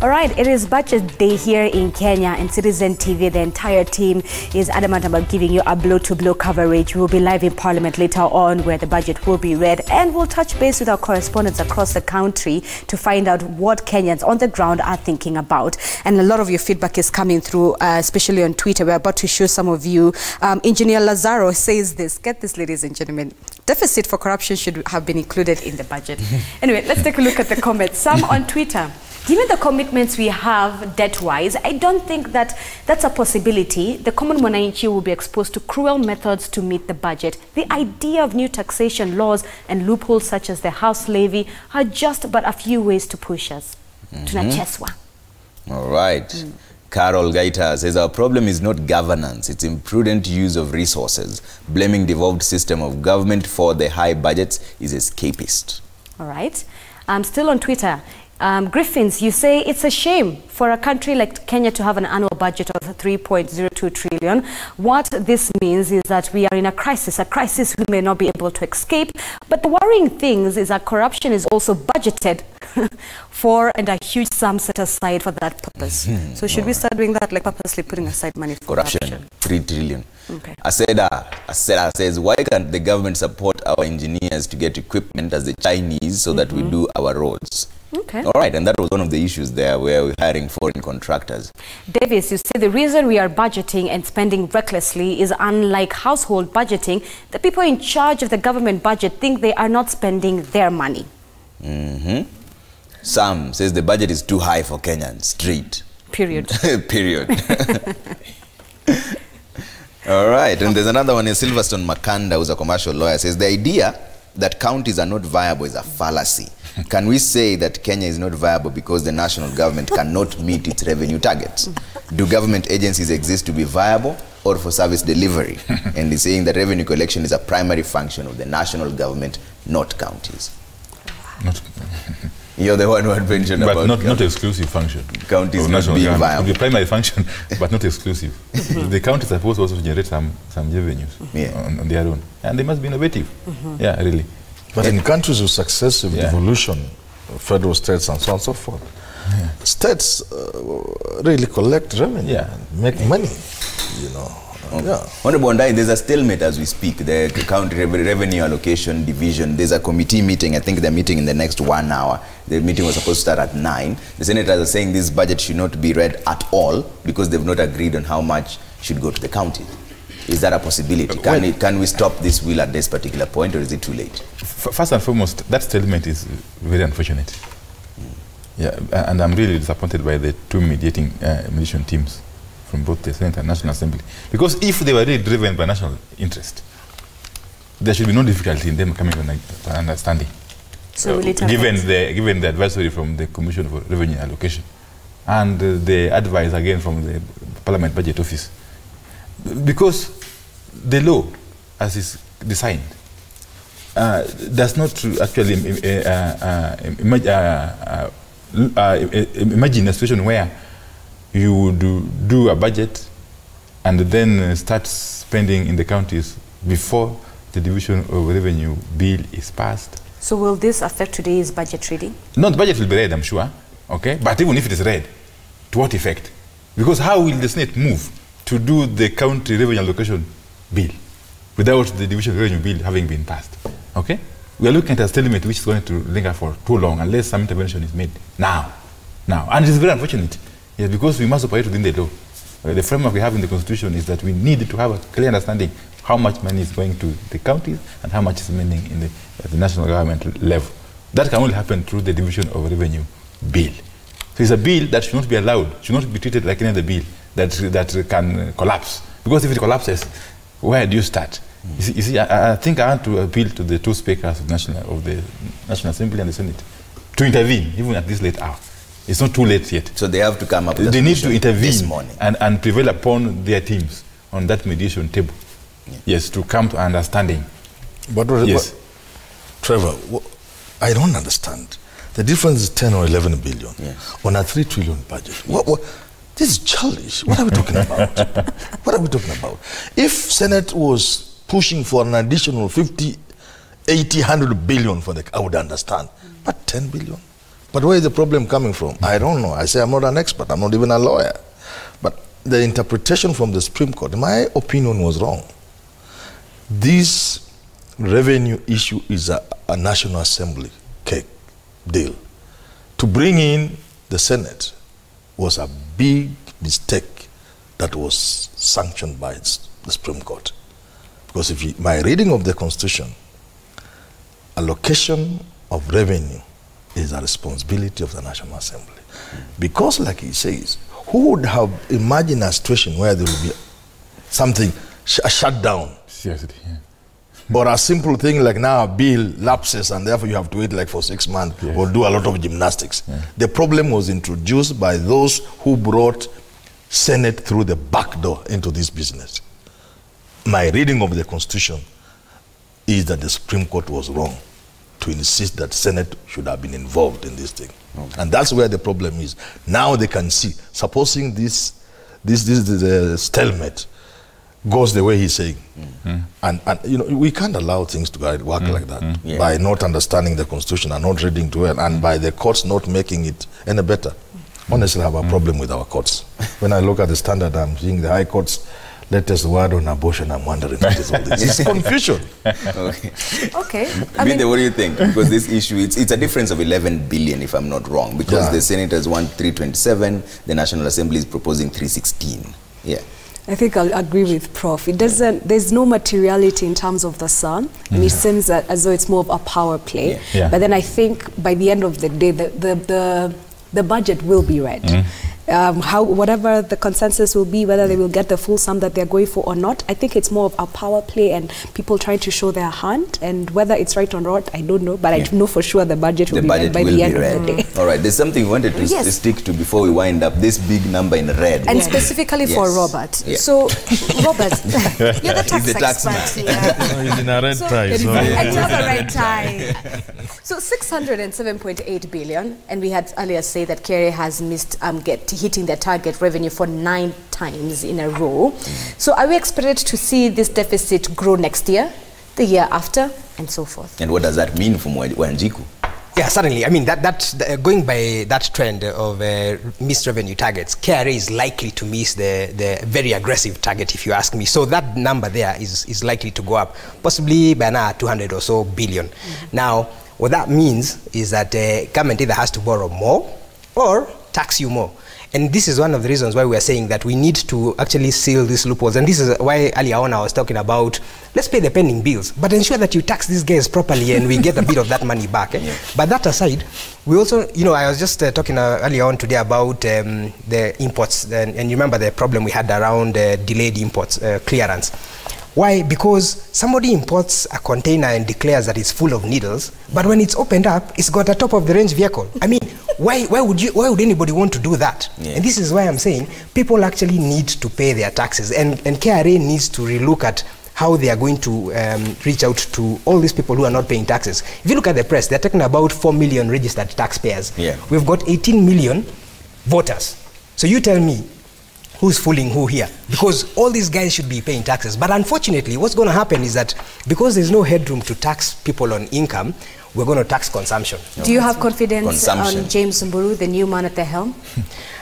All right, it is budget day here in Kenya, and Citizen TV, the entire team is adamant about giving you a blow-to-blow coverage. We'll be live in Parliament later on where the budget will be read, and we'll touch base with our correspondents across the country to find out what Kenyans on the ground are thinking about. And a lot of your feedback is coming through, especially on Twitter. We're about to show some of you. Engineer Lazaro says this. Get this, ladies and gentlemen. Deficit for corruption should have been included in the budget. Anyway, let's take a look at the comments. Some on Twitter. Given the commitments we have debt-wise, I don't think that that's a possibility. The common mwananchi will be exposed to cruel methods to meet the budget. The idea of new taxation laws and loopholes such as the house levy are just but a few ways to push us. Tunacheswa. All right. Carol Gaita says, our problem is not governance, it's imprudent use of resources. Blaming devolved system of government for the high budgets is escapist. All right. Still on Twitter. Griffins, you say it's a shame for a country like Kenya to have an annual budget of 3.02 trillion. What this means is that we are in a crisis we may not be able to escape. But the worrying thing is that corruption is also budgeted for, and a huge sum set aside for that purpose. So should we start doing that, like purposely putting aside money for corruption? 3 trillion. Okay. Aseda says, why can't the government support our engineers to get equipment as the Chinese so that we do our roads? Okay. All right, and that was one of the issues there where we're hiring foreign contractors. Davis, you say the reason we are budgeting and spending recklessly is unlike household budgeting, the people in charge of the government budget think they are not spending their money. Sam says the budget is too high for Kenyans. Street. Period. Period. All right, and there's another one, Silverstone Makanda, who's a commercial lawyer, says the idea that counties are not viable is a fallacy. Can we say that Kenya is not viable because the national government cannot meet its revenue targets? Do government agencies exist to be viable or for service delivery? And he's saying that revenue collection is a primary function of the national government, not counties. You're the one who had mentioned but about not exclusive function. Counties not being viable. The primary function, but not exclusive. The counties are supposed also to generate some revenues on their own. And they must be innovative. Yeah, really. But in countries with successive devolution, federal states and so on and so forth, states really collect revenue and make money, you know. Honorable Ndai, there's a stalemate as we speak. The county revenue allocation division, there's a committee meeting. I think they're meeting in the next 1 hour. The meeting was supposed to start at 9. The senators are saying this budget should not be read at all because they've not agreed on how much should go to the county. Is that a possibility? Can we stop this wheel at this particular point, or is it too late? First and foremost, that stalemate is very unfortunate. Yeah, and I'm really disappointed by the two mediation teams from both the Senate and National Assembly. Because if they were really driven by national interest, there should be no difficulty in them coming to an understanding. So given the advisory from the Commission for Revenue Allocation and the advice again from the Parliament Budget Office. Because the law, as is designed, does not actually imagine a situation where you would do a budget and then start spending in the counties before the division of revenue bill is passed. So will this affect today's budget reading? No, the budget will be read, I'm sure. Okay, but even if it is read, to what effect? Because how will the Senate move to do the county revenue allocation bill without the division revenue bill having been passed? Okay, we are looking at a stalemate which is going to linger for too long unless some intervention is made now, and it is very unfortunate. Yes, because we must operate within the law. The framework we have in the Constitution is that we need to have a clear understanding how much money is going to the counties and how much is spending in the national government level. That can only happen through the division of revenue bill. So it's a bill that should not be allowed, should not be treated like any other bill that can collapse. Because if it collapses, where do you start? You see, I think I want to appeal to the two speakers of the National Assembly and the Senate to intervene, even at this late hour. It's not too late yet. So they have to come up with They need to intervene this morning and prevail upon their teams on that mediation table. Yes, to come to understanding. But Trevor, I don't understand. The difference is 10 or 11 billion on a 3 trillion budget. This is childish. What are we talking about? What are we talking about? If Senate was pushing for an additional 50, 80, 100 billion for I would understand. But 10 billion? But where is the problem coming from? I don't know. I say I'm not an expert. I'm not even a lawyer. But the interpretation from the Supreme Court, in my opinion, was wrong. This revenue issue is a National Assembly cake deal. To bring in the Senate was a big mistake that was sanctioned by the Supreme Court. Because if you, my reading of the Constitution, allocation of revenue is a responsibility of the National Assembly. Because, like he says, who would have imagined a situation where there will be something, a shutdown? Seriously, yeah. Or a simple thing like now a bill lapses and therefore you have to wait like for 6 months or do a lot of gymnastics. Yeah. The problem was introduced by those who brought Senate through the back door into this business. My reading of the Constitution is that the Supreme Court was wrong to insist that Senate should have been involved in this thing. Okay. And that's where the problem is. Now they can see, supposing this stalemate goes the way he's saying. And you know, we can't allow things to work like that by not understanding the Constitution and not reading it well, and by the courts not making it any better. Honestly, I have a problem with our courts. When I look at the standard, I'm seeing the high courts latest word on abortion. I'm wondering what is all this. It's confusion. Okay. Binde, what do you think? Because this issue, it's a difference of 11 billion, if I'm not wrong, because the senators want 327, the National Assembly is proposing 316. Yeah. I think I'll agree with Prof. It doesn't, there's no materiality in terms of the sum, and it seems that as though it's more of a power play. But then I think by the end of the day, the budget will be read. Whatever the consensus will be, whether they will get the full sum that they're going for or not, I think it's more of a power play and people trying to show their hand, and whether it's right or not, I don't know, but I know for sure the budget will be read by the end of the day. All right, there's something we wanted to stick to before we wind up, this big number in red. And specifically for Robert. So, Robert, you're the tax expert here. He's in a red tie. Another red tie. So 607.8 billion, and we had earlier say that KRA has missed hitting their target revenue for 9 times in a row. So are we expected to see this deficit grow next year, the year after, and so forth? And what does that mean for Wanjiku? Yeah, certainly. I mean, going by that trend of missed revenue targets, KRA is likely to miss the very aggressive target, if you ask me. So that number there is likely to go up, possibly by now 200 or so billion. Now, what that means is that government either has to borrow more or tax you more. And this is one of the reasons why we are saying that we need to actually seal these loopholes. And this is why earlier on I was talking about, let's pay the pending bills, but ensure that you tax these guys properly and we get a bit of that money back. But that aside, we also, you know, I was just talking earlier on today about the imports. And you remember the problem we had around delayed imports clearance. Why? Because somebody imports a container and declares that it's full of needles, but when it's opened up, it's got a top-of-the-range vehicle. I mean, why would anybody want to do that? And this is why I'm saying people actually need to pay their taxes, and KRA needs to relook at how they are going to reach out to all these people who are not paying taxes. If you look at the press, they're talking about 4 million registered taxpayers. We've got 18 million voters. So you tell me, who's fooling who here? Because all these guys should be paying taxes. But unfortunately, what's going to happen is that because there's no headroom to tax people on income, we're going to tax consumption. Do you have confidence on James Mburu, the new man at the helm?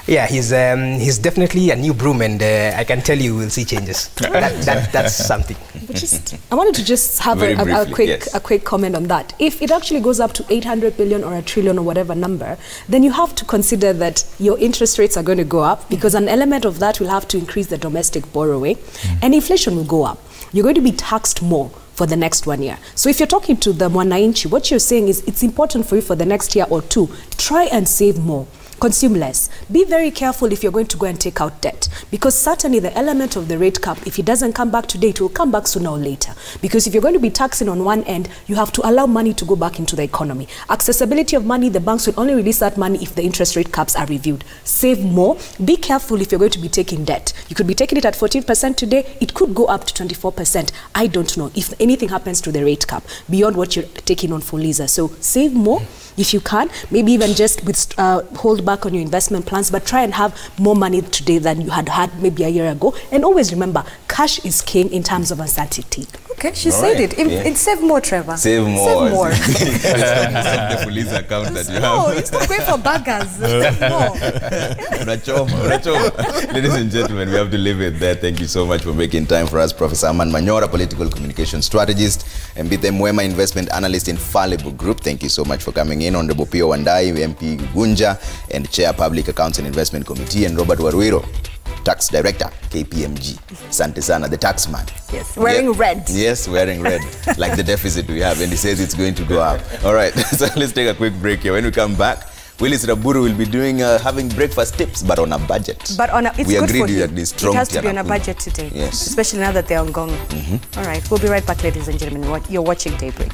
Yeah, he's definitely a new broom, and I can tell you we'll see changes. That's something. I wanted to just have a quick comment on that. If it actually goes up to 800 billion or a trillion or whatever number, then you have to consider that your interest rates are going to go up, because an element of that will have to increase the domestic borrowing, and inflation will go up. You're going to be taxed more for the next 1 year. So if you're talking to the Mwananchi, what you're saying is it's important for you for the next year or two, try and save more. Consume less. Be very careful if you're going to go and take out debt, because certainly the element of the rate cap, if it doesn't come back today, it will come back sooner or later. Because if you're going to be taxing on one end, you have to allow money to go back into the economy. Accessibility of money, the banks will only release that money if the interest rate caps are reviewed. Save more. Be careful if you're going to be taking debt. You could be taking it at 14% today. It could go up to 24%. I don't know if anything happens to the rate cap beyond what you're taking on for Lisa. So save more if you can. Maybe even just hold back on your investment plans, but try and have more money today than you had maybe a year ago. And always remember, cash is king in terms of uncertainty. Okay, she said it. Save more, Trevor. Save more. Save more. Stop the police account that you have. No, it's not going for burgers. Save more. Ladies and gentlemen, we have to leave it there. Thank you so much for making time for us. Professor Aman Manyora, political communication strategist, and Mbithe Mwema, investment analyst in Fallible Group. Thank you so much for coming in. Honorable Pio Wandai, MP Gunja, and Chair Public Accounts and Investment Committee, and Robert Warwiro, Tax Director, KPMG. Sante Sana, the tax man. Yes, wearing red. Yes, wearing red, like the deficit we have, and he says it's going to go up. All right, so let's take a quick break here. When we come back, Willis Raburu will be doing having breakfast tips, but on a budget. But on a, it's we good agreed for him. At this strong it has to be on a budget today. Yes. Especially now that they're on Gong. All right, we'll be right back, ladies and gentlemen. You're watching Daybreak.